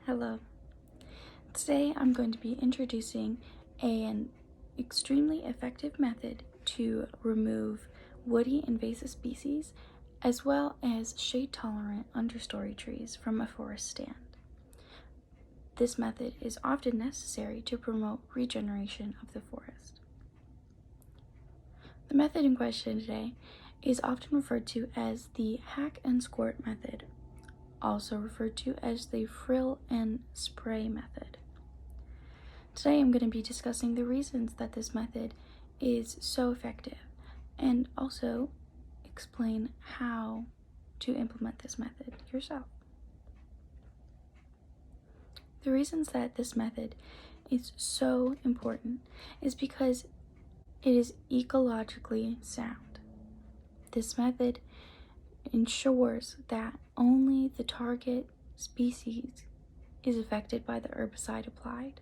Hello. Today I'm going to be introducing an extremely effective method to remove woody invasive species as well as shade-tolerant understory trees from a forest stand. This method is often necessary to promote regeneration of the forest. The method in question today is often referred to as the hack and squirt method, also referred to as the frill and spray method. Today I'm going to be discussing the reasons that this method is so effective and also explain how to implement this method yourself. The reasons that this method is so important is because it is ecologically sound. This method ensures that only the target species is affected by the herbicide applied.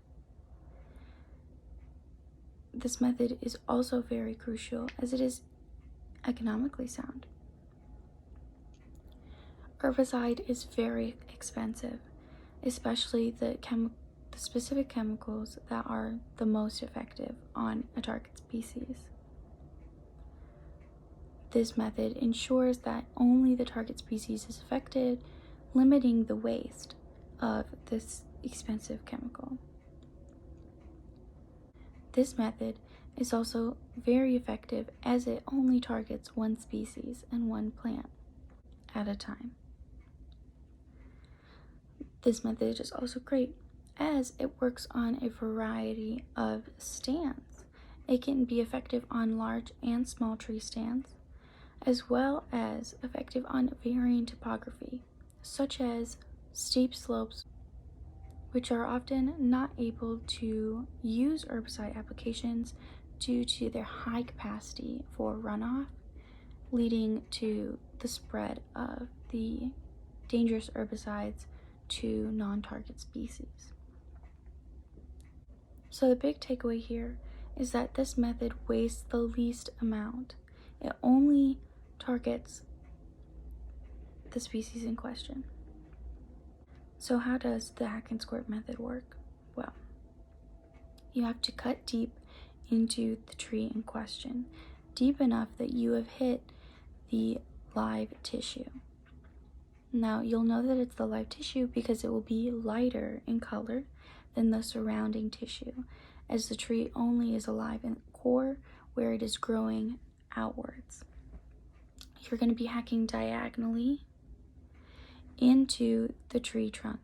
This method is also very crucial as it is economically sound. Herbicide is very expensive, especially the specific chemicals that are the most effective on a target species. This method ensures that only the target species is affected, limiting the waste of this expensive chemical. This method is also very effective as it only targets one species and one plant at a time. This method is also great as it works on a variety of stands. It can be effective on large and small tree stands, as well as effective on varying topography, such as steep slopes, which are often not able to use herbicide applications due to their high capacity for runoff, leading to the spread of the dangerous herbicides to non-target species. So the big takeaway here is that this method wastes the least amount. It only targets the species in question. So how does the hack and squirt method work? Well, you have to cut deep into the tree in question, deep enough that you have hit the live tissue. Now, you'll know that it's the live tissue because it will be lighter in color than the surrounding tissue, as the tree only is alive in the core where it is growing outwards. You're going to be hacking diagonally into the tree trunk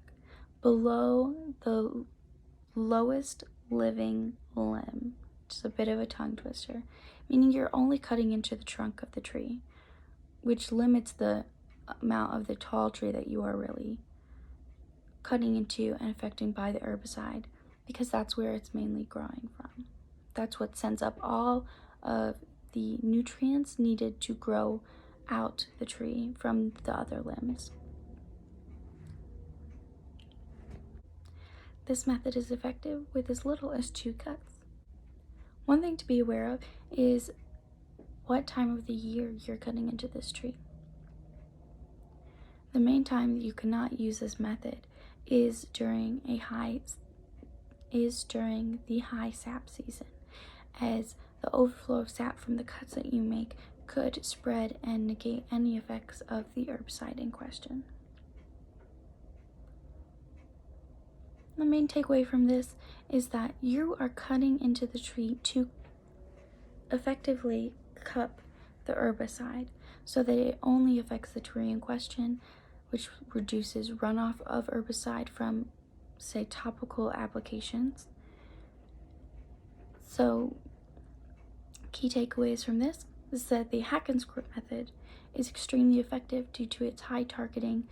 below the lowest living limb, which is a bit of a tongue twister, meaning you're only cutting into the trunk of the tree, which limits the amount of the tall tree that you are really cutting into and affecting by the herbicide, because that's where it's mainly growing from. That's what sends up all of the nutrients needed to grow out the tree from the other limbs. This method is effective with as little as 2 cuts. One thing to be aware of is what time of the year you're cutting into this tree. The main time that you cannot use this method is during the high sap season, as the overflow of sap from the cuts that you make could spread and negate any effects of the herbicide in question. The main takeaway from this is that you are cutting into the tree to effectively cup the herbicide so that it only affects the tree in question, which reduces runoff of herbicide from, say, topical applications. So, key takeaways from this is that the hack and squirt method is extremely effective due to its high targeting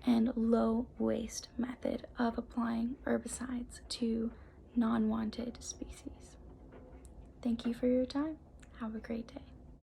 and low waste method of applying herbicides to non-wanted species. Thank you for your time. Have a great day.